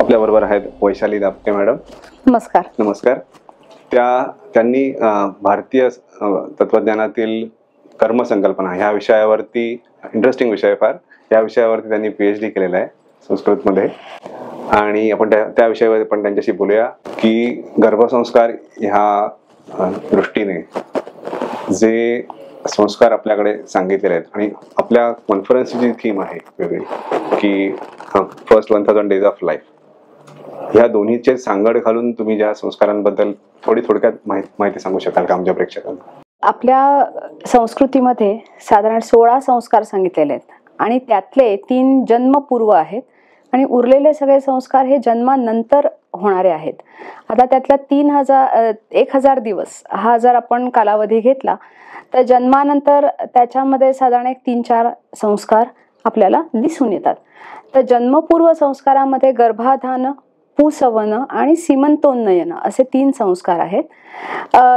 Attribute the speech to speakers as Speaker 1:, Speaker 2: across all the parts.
Speaker 1: आपल्याबरोबर आहेत वैशाली दापटे मॅडम.
Speaker 2: नमस्कार.
Speaker 1: नमस्कार. त्यांनी भारतीय तत्वज्ञानातील कर्मसंकल्पना ह्या विषयावरती, इंटरेस्टिंग विषय फार, या विषयावरती त्यांनी PhD केलेला आहे संस्कृतमध्ये, आणि आपण त्या विषयावर पण त्यांच्याशी बोलूया की गर्भसंस्कार ह्या दृष्टीने जे संस्कार आपल्याकडे सांगितलेले आहेत, आणि आपल्या कॉन्फरन्सची थीम आहे वेगळी की फर्स्ट 1000 डेज ऑफ लाईफ, ह्या दोन्हीचे सांगड घालून तुम्ही ज्या संस्कारांबद्दल थोडक्यात माहिती सांगू शकाल का आमच्या प्रेक्षकांना?
Speaker 2: आपल्या संस्कृतीमध्ये साधारण 16 संस्कार सांगितलेले आहेत आणि त्यातले 3 जन्मपूर्व आहेत आणि उरलेले सगळे संस्कार हे जन्मानंतर होणारे आहेत. आता त्यातल्या 1000 दिवस हा जर आपण कालावधी घेतला तर जन्मानंतर त्याच्यामध्ये साधारण एक 3-4 संस्कार आपल्याला दिसून येतात. तर जन्मपूर्व संस्कारामध्ये गर्भाधान, पुसवन आणि सीमंतोन्नयन असे 3 संस्कार आहेत.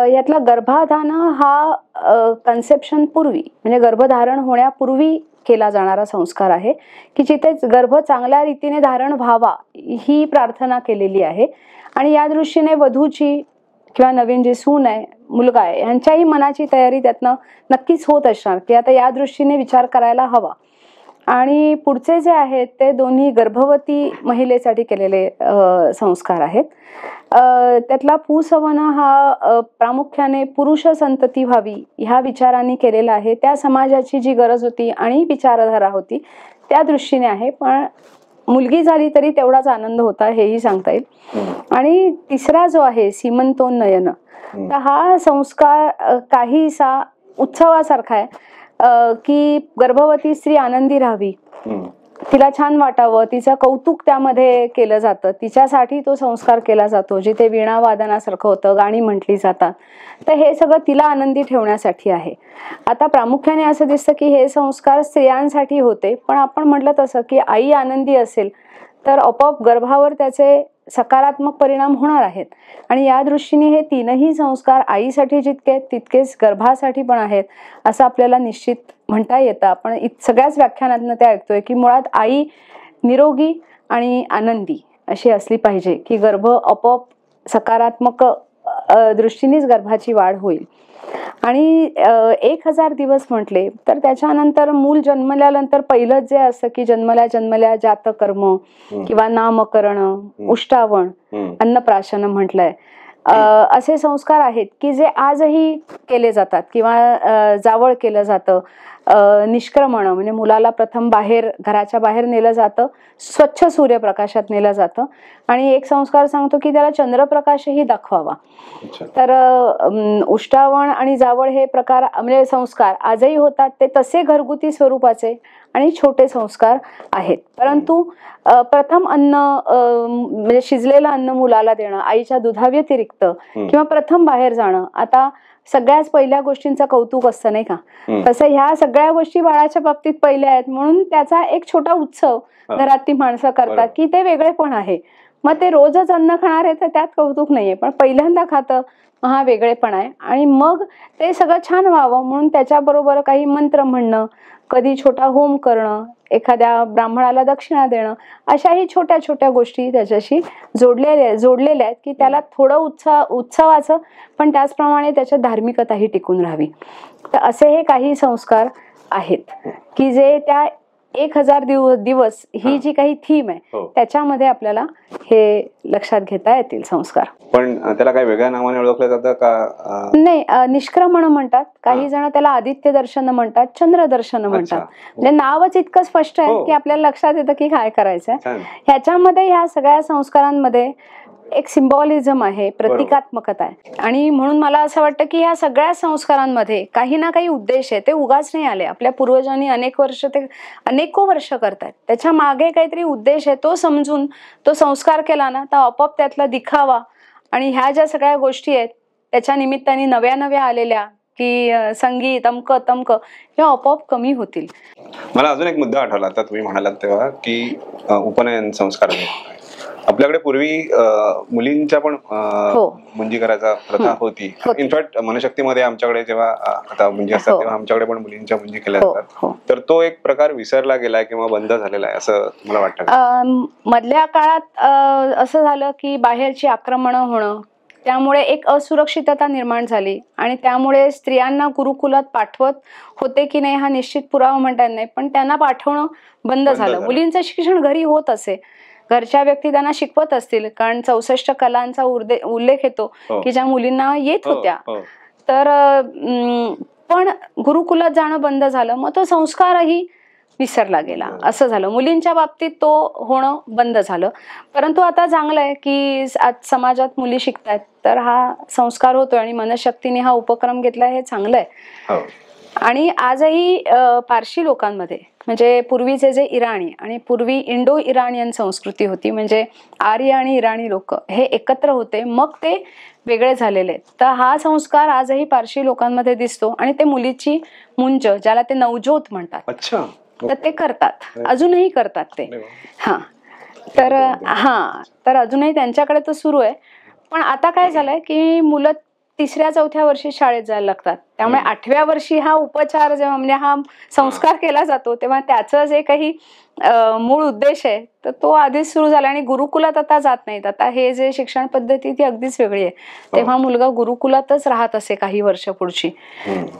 Speaker 2: यातला गर्भाधान हा कन्सेप्शन पूर्वी म्हणजे गर्भधारण होण्यापूर्वी केला जाणारा संस्कार आहे की जिथे गर्भ चांगल्या रीतीने धारण व्हावा ही प्रार्थना केलेली आहे. आणि या दृष्टीने वधूची किंवा नवीन जी सून आहे, मुलगा आहे, यांच्याही मनाची तयारी त्यातनं नक्कीच होत असणार की आता या दृष्टीने विचार करायला हवा. आणि पुढचे जे आहेत ते दोन्ही गर्भवती महिलेसाठी केलेले संस्कार आहेत. त्यातला पुसवन हा प्रामुख्याने पुरुष संतती व्हावी ह्या विचारांनी केलेला आहे. त्या समाजाची जी गरज होती आणि विचारधारा होती त्या दृष्टीने आहे, पण मुलगी झाली तरी तेवढाच आनंद होता हेही सांगता येईल. आणि तिसरा जो आहे सीमंतोन्नयन, तर हा संस्कार काहीसा उत्सवासारखा आहे की गर्भवती स्त्री आनंदी राहावी, तिला छान वाटावं, तिचं कौतुक त्यामध्ये केलं जातं, तिच्यासाठी तो संस्कार केला जातो. जिथे वीणा वादनासारखं होतं, गाणी म्हटली जातात, तर हे सगळं तिला आनंदी ठेवण्यासाठी आहे. आता प्रामुख्याने असं दिसतं की हे संस्कार स्त्रियांसाठी होते, पण आपण म्हटलं तसं की आई आनंदी असेल तर आपोआप गर्भावर त्याचे सकारात्मक परिणाम होणार आहेत. आणि या दृष्टीने हे 3ही संस्कार आईसाठी जितके तितकेच गर्भासाठी पण आहेत असं आपल्याला निश्चित म्हणता येतं. आपण सगळ्याच व्याख्यानातनं ते ऐकतोय की मुळात आई निरोगी आणि आनंदी अशी असली पाहिजे की गर्भ आपोआप सकारात्मक दृष्टीनेच गर्भाची वाढ होईल. आणि 1000 दिवस म्हटले तर त्याच्यानंतर मूल जन्मल्यानंतर पहिलं जे असतं की जन्मल्या जातकर्म किंवा नामकरण, उष्टावण, अन्नप्राशन म्हटलंय, असे संस्कार आहेत की जे आजही केले जातात किंवा जावळ केलं जातं. निष्क्रमण म्हणजे मुलाला प्रथम घराच्या बाहेर नेलं जातं, स्वच्छ सूर्यप्रकाशात नेलं जातं, आणि एक संस्कार सांगतो की त्याला चंद्रप्रकाशही दाखवावा. तर उष्टावण आणि जावळ हे प्रकार म्हणजे संस्कार आजही होतात. ते तसे घरगुती स्वरूपाचे आणि छोटे संस्कार आहेत. परंतु प्रथम अन्न म्हणजे शिजलेलं अन्न मुलाला देणं आईच्या दुधाव्यतिरिक्त किंवा प्रथम बाहेर जाणं, आता सगळ्याच पहिल्या गोष्टींचं कौतुक असतं नाही का, तसं ह्या सगळ्या गोष्टी बाळाच्या बाबतीत पहिल्या आहेत म्हणून त्याचा एक छोटा उत्सव घरात ती माणसं करतात की ते वेगळे पण आहे. मग ते रोजच अन्न खाणार आहे तर त्यात कौतुक नाहीये, पण पहिल्यांदा खातं हा वेगळेपण आहे. आणि मग ते सगळं छान व्हावं म्हणून त्याच्याबरोबर काही मंत्र म्हणणं, कधी छोटा होम करणं, एखाद्या ब्राह्मणाला दक्षिणा देणं, अशाही छोट्या छोट्या गोष्टी त्याच्याशी जोडलेल्या आहेत की त्याला थोडं उत्सवाचं पण त्याचप्रमाणे त्याच्यात धार्मिकताही टिकून राहावी. तर असे हे काही संस्कार आहेत की जे त्या 1000 दिवस ही जी काही थीम आहे त्याच्यामध्ये आपल्याला हे लक्षात घेता येतील संस्कार.
Speaker 1: पण त्याला काही वेगळ्या नावाने ओळखलं जातं का?
Speaker 2: नाही, निष्क्रमण म्हणतात, काही जण त्याला आदित्य दर्शन म्हणतात, चंद्र दर्शन म्हणतात. म्हणजे नावच इतकं स्पष्ट आहे की आपल्याला लक्षात येतं की काय करायचंय. ह्याच्यामध्ये ह्या सगळ्या संस्कारांमध्ये एक सिम्बॉलिझम आहे, प्रतिकात्मकता आहे. आणि म्हणून मला असं वाटतं की ह्या सगळ्या संस्कारांमध्ये काही ना काही उद्देश आहे. ते उगाच नाही आले, आपल्या पूर्वजांनी अनेको वर्ष करतात, त्याच्या मागे काहीतरी उद्देश आहे. तो समजून तो संस्कार केला ना तर आपोआप त्यातला दिखावा आणि ह्या ज्या सगळ्या गोष्टी आहेत त्याच्या निमित्ताने नव्या आलेल्या की संगीत अमक हे आपोआप कमी होतील.
Speaker 1: मला अजून एक मुद्दा आठवला आता तुम्ही म्हणालात तेव्हा की उपनयन संस्कार आपल्याकडे पूर्वी मुलींच्या पण
Speaker 2: हो.
Speaker 1: मुंजी करायचा प्रथा होती.
Speaker 2: होती.
Speaker 1: इनफॅक्ट मनशक्तीमध्ये आमच्याकडे जेव्हा आता मुंजी असतात
Speaker 2: हो.
Speaker 1: तेव्हा आमच्याकडे पण मुलींच्या मुंजी केल्या
Speaker 2: हो,
Speaker 1: जातात.
Speaker 2: हो.
Speaker 1: तर तो एक प्रकार विसरला गेलाय किंवा बंद झालेला आहे असं मला वाटतं का?
Speaker 2: मधल्या काळात असं झालं की बाहेरची आक्रमणं होणं, त्यामुळे एक असुरक्षितता निर्माण झाली आणि त्यामुळे स्त्रियांना गुरुकुलात पाठवत होते की नाही हा निश्चित पुरावा म्हणता येत नाही, पण त्यांना पाठवणं बंद झालं. मुलींचं शिक्षण घरी होत असे, घरच्या व्यक्ती त्यांना शिकवत असतील, कारण 64 कलांचा उल्लेख येतो की ज्या मुलींना येत होत्या. तर पण गुरुकुलात जाणं बंद झालं, मग तो संस्कारही विसरला गेला, असं झालं. मुलींच्या बाबतीत तो होणं बंद झालं. परंतु आता चांगलं आहे की आज समाजात मुली शिकतायत, तर हा संस्कार होतोय आणि मनशक्तीने हा उपक्रम घेतला, हे चांगलं आहे. आणि आजही पारशी लोकांमध्ये, म्हणजे पूर्वीचे जे इराणी आणि पूर्वी इंडो इराणियन संस्कृती होती, म्हणजे आर्य आणि इराणी लोक हे एकत्र होते, मग ते वेगळे झालेले आहेत. तर हा संस्कार आजही पारशी लोकांमध्ये दिसतो आणि ते मुलीची मुंज, ज्याला ते नवजोत म्हणतात,
Speaker 1: अच्छा,
Speaker 2: तर ते करतात, अजूनही करतात ते. तर अजूनही त्यांच्याकडे तर सुरू आहे. पण आता काय झालंय की मुलं 3ऱ्या-4थ्या वर्षी शाळेत जायला लागतात, त्यामुळे 8व्या वर्षी हा उपचार जेव्हा, म्हणजे हा संस्कार केला जातो, तेव्हा त्याचं जे काही मूळ उद्देश आहे तर तो आधीच सुरू झाला. आणि गुरुकुलात आता जात नाहीत. आता हे जे शिक्षण पद्धती ती अगदीच वेगळी आहे. तेव्हा मुलगा गुरुकुलातच राहत असे काही वर्ष पुढची.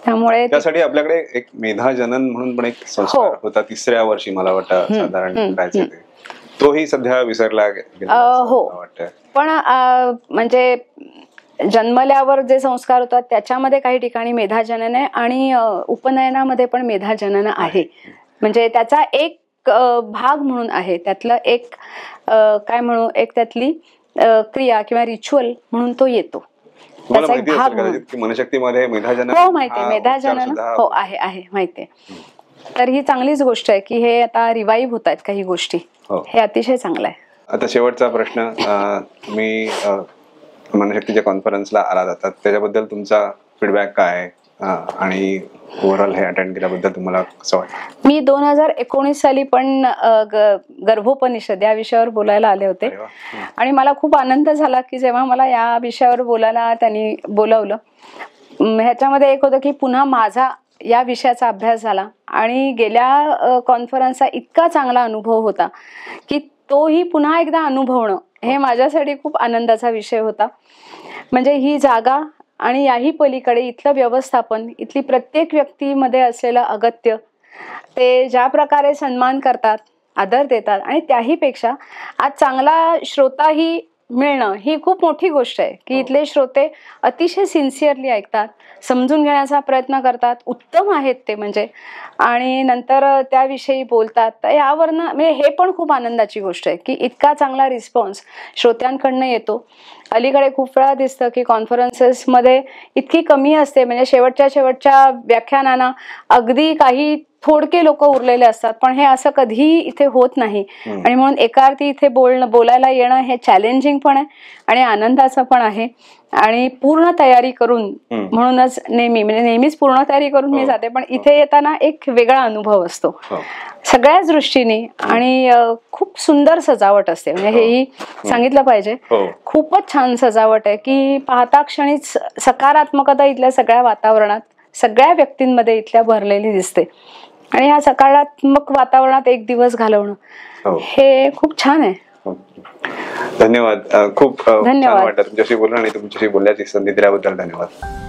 Speaker 2: त्यामुळे
Speaker 1: त्यासाठी आपल्याकडे एक मेधा जनन म्हणून पण एक संस्कार होता 3ऱ्या वर्षी, मला वाटतं साधारण करायचे ते. तोही सध्या विसरला गेला
Speaker 2: हो. पण म्हणजे जन्मल्यावर जे संस्कार होतात त्याच्यामध्ये काही ठिकाणी मेधाजनन आहे आणि उपनयनामध्ये पण मेधाजनन आहे. म्हणजे त्याचा एक भाग म्हणून आहे, त्यातलं एक काय म्हणू, एक त्यातली क्रिया किंवा रिच्युअल म्हणून तो येतो. त्याचा एक भाग म्हणून
Speaker 1: मनशक्तीमध्ये मेधाजनन.
Speaker 2: हो, माहितीये मेधाजनन. हो, आहे माहितीये. तर ही चांगलीच गोष्ट आहे की हे आता रिवाईव्ह होत आहेत काही गोष्टी. हे अतिशय चांगलं आहे.
Speaker 1: आता शेवटचा प्रश्न, तुम्ही मनशक्तीच्या कॉन्फरन्सला आला जातात, त्याच्याबद्दल तुमचा फीडबॅक काय आहे आणि ओव्हरऑल हे अटेंड केल्याबद्दल तुम्हाला कसं वाटतं?
Speaker 2: मी 2019 साली पण गर्भोपनिषद या विषयावर बोलायला आले होते आणि मला खूप आनंद झाला की जेव्हा मला या विषयावर बोलायला त्यांनी बोलवलं. ह्याच्यामध्ये एक होतं की पुन्हा माझा या विषयाचा अभ्यास झाला आणि गेल्या कॉन्फरन्सचा इतका चांगला अनुभव होता की तोही पुन्हा एकदा अनुभवणं हे माझ्यासाठी खूप आनंदाचा विषय होता. म्हणजे ही जागा आणि याही पलीकडे इथलं व्यवस्थापन, इथली प्रत्येक व्यक्तीमध्ये असलेलं अगत्य, ते ज्या प्रकारे सन्मान करतात, आदर देतात आणि त्याही पेक्षा आज चांगला श्रोताही मिळणं ही खूप मोठी गोष्ट आहे की इथले श्रोते अतिशय सिन्सिअरली ऐकतात, समजून घेण्याचा प्रयत्न करतात, उत्तम आहेत ते म्हणजे, आणि नंतर त्याविषयी बोलतात. तर यावरनं म्हणजे हे पण खूप आनंदाची गोष्ट आहे की इतका चांगला रिस्पॉन्स श्रोत्यांकडनं येतो. अलीकडे खूप वेळा दिसतं की कॉन्फरन्सेसमध्ये इतकी कमी असते, म्हणजे शेवटच्या व्याख्यानांना अगदी काही थोडके लोक उरलेले असतात, पण हे असं कधीही इथे होत नाही. आणि म्हणून एकार्थी इथे बोलायला येणं हे चॅलेंजिंग पण आहे आणि आनंदाचं पण आहे. आणि पूर्ण तयारी करून, म्हणूनच नेहमीच पूर्ण तयारी करून मी जाते, पण इथे येताना एक वेगळा अनुभव असतो सगळ्याच दृष्टीने आणि खूप सुंदर सजावट असते. म्हणजे हेही सांगितलं पाहिजे, खूपच छान सजावट आहे की पाहता क्षणीच सकारात्मकता इथल्या सगळ्या वातावरणात, सगळ्या व्यक्तींमध्ये इथल्या भरलेली दिसते. आणि ह्या सकारात्मक वातावरणात एक दिवस घालवणं हे खूप छान आहे.
Speaker 1: धन्यवाद. खूप छान वाटलं तुमच्याशी बोलून आणि तुमच्याशी बोलण्याची संधी दिल्याबद्दल धन्यवाद.